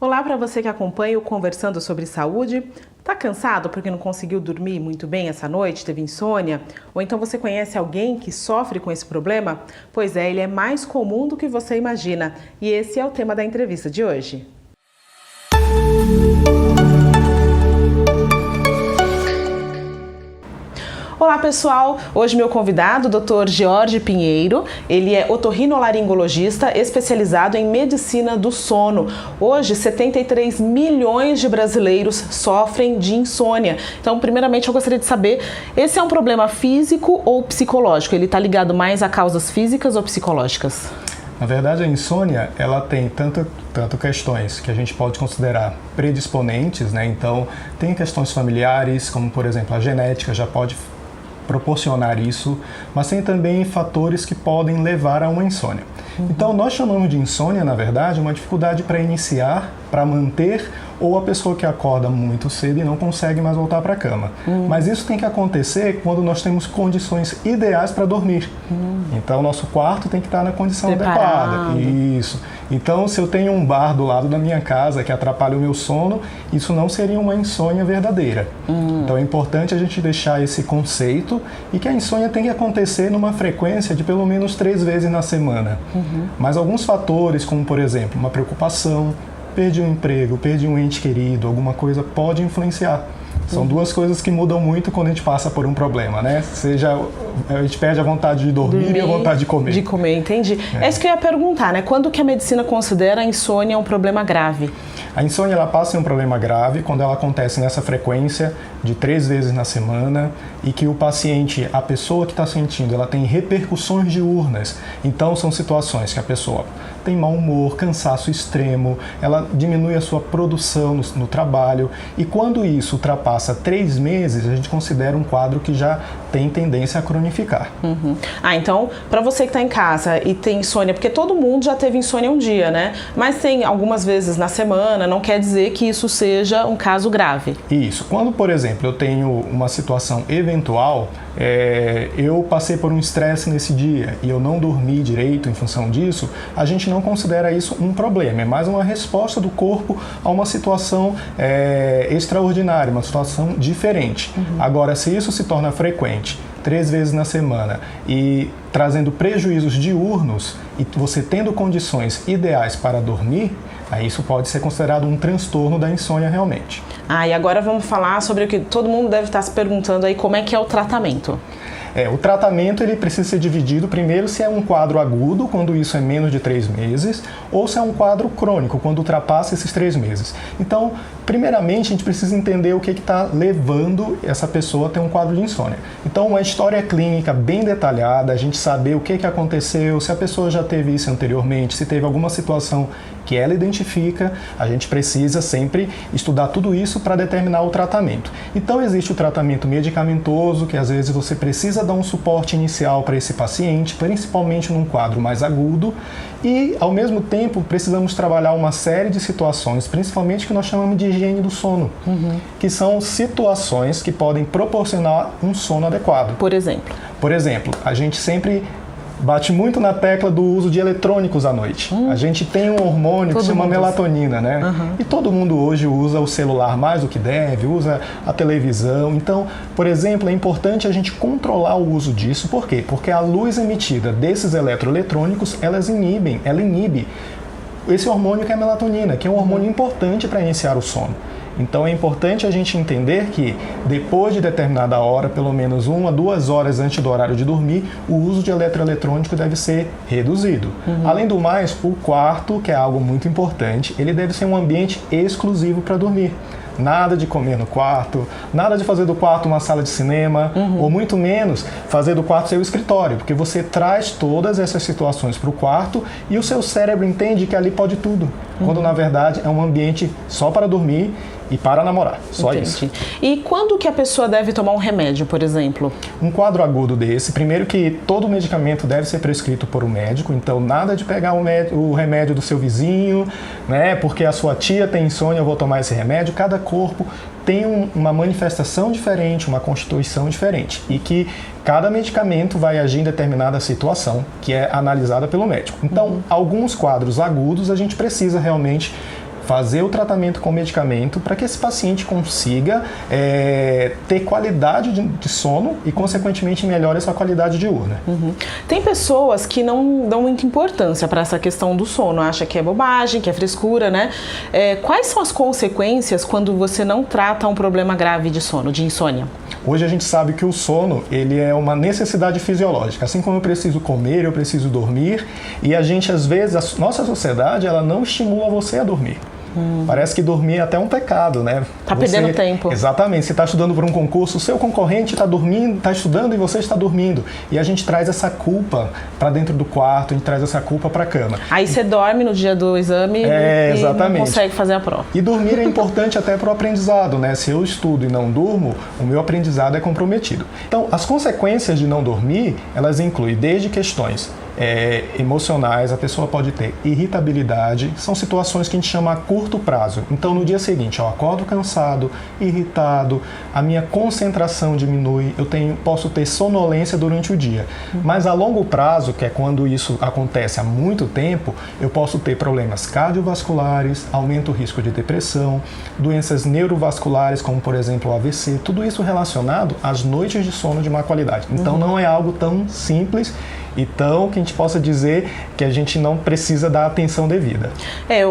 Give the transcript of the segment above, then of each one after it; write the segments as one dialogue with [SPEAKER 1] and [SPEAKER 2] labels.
[SPEAKER 1] Olá para você que acompanha o Conversando sobre Saúde. Tá cansado porque não conseguiu dormir muito bem essa noite, teve insônia? Ou então você conhece alguém que sofre com esse problema? Pois é, ele é mais comum do que você imagina. E esse é o tema da entrevista de hoje. Olá pessoal, hoje meu convidado, Dr. Jorge Pinheiro, ele é otorrinolaringologista especializado em medicina do sono. Hoje, 73 milhões de brasileiros sofrem de insônia. Então, primeiramente eu gostaria de saber, esse é um problema físico ou psicológico? Ele está ligado mais a causas físicas ou psicológicas?
[SPEAKER 2] Na verdade, a insônia, ela tem tanto questões que a gente pode considerar predisponentes, né? Então, tem questões familiares, como por exemplo a genética já pode proporcionar isso, mas tem também fatores que podem levar a uma insônia. Então, nós chamamos de insônia, na verdade, uma dificuldade para iniciar, para manter, ou a pessoa que acorda muito cedo e não consegue mais voltar para a cama. Mas isso tem que acontecer quando nós temos condições ideais para dormir. Então, nosso quarto tem que estar na condição adequada. Isso. Então, se eu tenho um bar do lado da minha casa que atrapalha o meu sono, isso não seria uma insônia verdadeira. Então, é importante a gente deixar esse conceito e que a insônia tem que acontecer numa frequência de pelo menos 3 vezes na semana. Mas alguns fatores, como por exemplo, uma preocupação, perdi um emprego, perdi um ente querido, alguma coisa pode influenciar. São duas coisas que mudam muito quando a gente passa por um problema, né? Seja a gente perde a vontade de dormir e a vontade de comer.
[SPEAKER 1] De comer, entendi. É isso que eu ia perguntar, né? Quando que a medicina considera a insônia um problema grave?
[SPEAKER 2] A insônia, ela passa em um problema grave quando ela acontece nessa frequência de 3 vezes na semana e que o paciente, a pessoa que está sentindo, ela tem repercussões diurnas. Então, são situações que a pessoa tem mau humor, cansaço extremo, ela diminui a sua produção no trabalho e quando isso ultrapassa 3 meses, a gente considera um quadro que já tem tendência a cronificar.
[SPEAKER 1] Então, para você que está em casa e tem insônia, porque todo mundo já teve insônia um dia, né? Mas tem algumas vezes na semana, não quer dizer que isso seja um caso grave.
[SPEAKER 2] Isso. Quando, por exemplo, eu tenho uma situação eventual, eu passei por um estresse nesse dia e eu não dormi direito em função disso, a gente não considera isso um problema, é mais uma resposta do corpo a uma situação extraordinária, uma situação diferente. Agora, se isso se torna frequente, 3 vezes na semana e trazendo prejuízos diurnos e você tendo condições ideais para dormir, aí isso pode ser considerado um transtorno da insônia realmente.
[SPEAKER 1] E agora vamos falar sobre o que todo mundo deve estar se perguntando aí, como é que é o tratamento?
[SPEAKER 2] O tratamento ele precisa ser dividido primeiro se é um quadro agudo, quando isso é menos de 3 meses, ou se é um quadro crônico, quando ultrapassa esses 3 meses. Então, primeiramente, a gente precisa entender o que está levando essa pessoa a ter um quadro de insônia. Então, uma história clínica bem detalhada, a gente saber o que aconteceu, se a pessoa já teve isso anteriormente, se teve alguma situação que ela identifica, a gente precisa sempre estudar tudo isso para determinar o tratamento. Então, existe o tratamento medicamentoso, que às vezes você precisa dar um suporte inicial para esse paciente, principalmente num quadro mais agudo, e, ao mesmo tempo, precisamos trabalhar uma série de situações, principalmente que nós chamamos de higiene do sono, que são situações que podem proporcionar um sono adequado.
[SPEAKER 1] Por exemplo?
[SPEAKER 2] Por exemplo, a gente sempre bate muito na tecla do uso de eletrônicos à noite. A gente tem um hormônio que se chama melatonina, né? E todo mundo hoje usa o celular mais do que deve, usa a televisão. Então, por exemplo, é importante a gente controlar o uso disso. Por quê? Porque a luz emitida desses eletroeletrônicos, ela inibe esse hormônio que é a melatonina, que é um hormônio importante para iniciar o sono. Então é importante a gente entender que depois de determinada hora, pelo menos 1 a 2 horas antes do horário de dormir, o uso de eletroeletrônico deve ser reduzido. Além do mais, o quarto, que é algo muito importante, ele deve ser um ambiente exclusivo para dormir. Nada de comer no quarto, nada de fazer do quarto uma sala de cinema, ou muito menos fazer do quarto seu escritório, porque você traz todas essas situações para o quarto e o seu cérebro entende que ali pode tudo, quando na verdade é um ambiente só para dormir e para namorar, só isso.
[SPEAKER 1] E quando que a pessoa deve tomar um remédio, por exemplo?
[SPEAKER 2] Um quadro agudo desse, primeiro que todo medicamento deve ser prescrito por um médico, então nada de pegar o remédio do seu vizinho, né, porque a sua tia tem insônia, eu vou tomar esse remédio. Cada corpo tem uma manifestação diferente, uma constituição diferente, e que cada medicamento vai agir em determinada situação, que é analisada pelo médico. Então, alguns quadros agudos a gente precisa realmente fazer o tratamento com medicamento para que esse paciente consiga ter qualidade de sono e, consequentemente, melhore essa qualidade diurna.
[SPEAKER 1] Tem pessoas que não dão muita importância para essa questão do sono, acha que é bobagem, que é frescura, né? Quais são as consequências quando você não trata um problema grave de sono, de insônia?
[SPEAKER 2] Hoje a gente sabe que o sono, ele é uma necessidade fisiológica. Assim como eu preciso comer, eu preciso dormir. E a gente, às vezes, a nossa sociedade, ela não estimula você a dormir. Parece que dormir é até um pecado, né?
[SPEAKER 1] Tá perdendo tempo.
[SPEAKER 2] Exatamente. Você está estudando para um concurso, o seu concorrente está dormindo, está estudando e você está dormindo. E a gente traz essa culpa para dentro do quarto, a gente traz essa culpa para a cama.
[SPEAKER 1] Aí você dorme no dia do exame e não consegue fazer a prova.
[SPEAKER 2] E dormir é importante até para o aprendizado, né? Se eu estudo e não durmo, o meu aprendizado é comprometido. Então, as consequências de não dormir, elas incluem desde questões emocionais, a pessoa pode ter irritabilidade, são situações que a gente chama a curto prazo. Então, no dia seguinte, eu acordo cansado, irritado, a minha concentração diminui, posso ter sonolência durante o dia. Mas a longo prazo, que é quando isso acontece há muito tempo, eu posso ter problemas cardiovasculares, aumenta o risco de depressão, doenças neurovasculares, como por exemplo o AVC, tudo isso relacionado às noites de sono de má qualidade. Então, não é algo tão simples. Então, que a gente possa dizer que a gente não precisa dar atenção devida.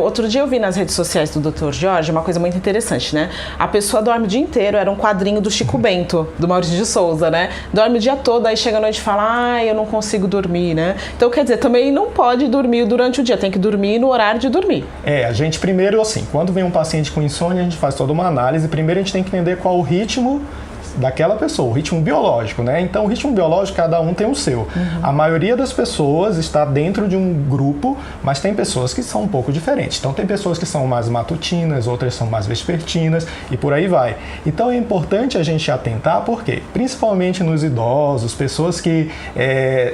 [SPEAKER 1] Outro dia eu vi nas redes sociais do Dr. Jorge uma coisa muito interessante, né? A pessoa dorme o dia inteiro, era um quadrinho do Chico Bento, do Maurício de Souza, né? Dorme o dia todo, aí chega a noite e fala, eu não consigo dormir, né? Então, quer dizer, também não pode dormir durante o dia, tem que dormir no horário de dormir.
[SPEAKER 2] A gente primeiro, assim, quando vem um paciente com insônia, a gente faz toda uma análise. Primeiro a gente tem que entender qual o ritmo daquela pessoa, o ritmo biológico, né? Então, o ritmo biológico, cada um tem o seu. A maioria das pessoas está dentro de um grupo, mas tem pessoas que são um pouco diferentes. Então, tem pessoas que são mais matutinas, outras são mais vespertinas e por aí vai. Então, é importante a gente atentar, porque principalmente nos idosos, pessoas que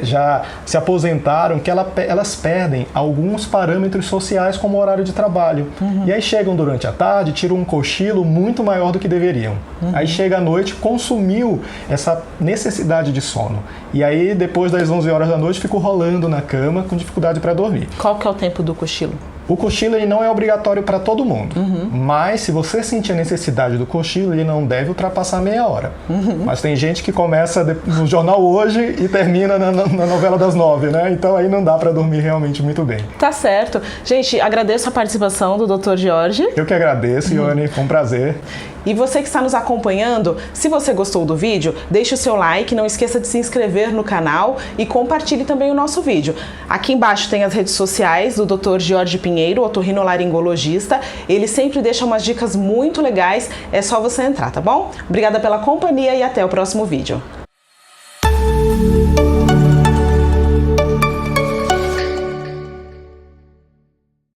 [SPEAKER 2] já se aposentaram, que elas perdem alguns parâmetros sociais, como o horário de trabalho. E aí chegam durante a tarde, tiram um cochilo muito maior do que deveriam. Aí chega à noite, consumiu essa necessidade de sono. E aí, depois das 11 horas da noite, ficou rolando na cama com dificuldade para dormir.
[SPEAKER 1] Qual que é o tempo do cochilo?
[SPEAKER 2] O cochilo ele não é obrigatório para todo mundo, mas se você sentir a necessidade do cochilo, ele não deve ultrapassar meia hora. Mas tem gente que começa no jornal hoje e termina na novela das 9, né? Então aí não dá para dormir realmente muito bem.
[SPEAKER 1] Tá certo. Gente, agradeço a participação do Dr. Jorge.
[SPEAKER 2] Eu que agradeço, Ione, foi um prazer.
[SPEAKER 1] E você que está nos acompanhando, se você gostou do vídeo, deixe o seu like, não esqueça de se inscrever no canal e compartilhe também o nosso vídeo. Aqui embaixo tem as redes sociais do Dr. Jorge Pinheiro, otorrinolaringologista. Ele sempre deixa umas dicas muito legais, é só você entrar, tá bom? Obrigada pela companhia e até o próximo vídeo.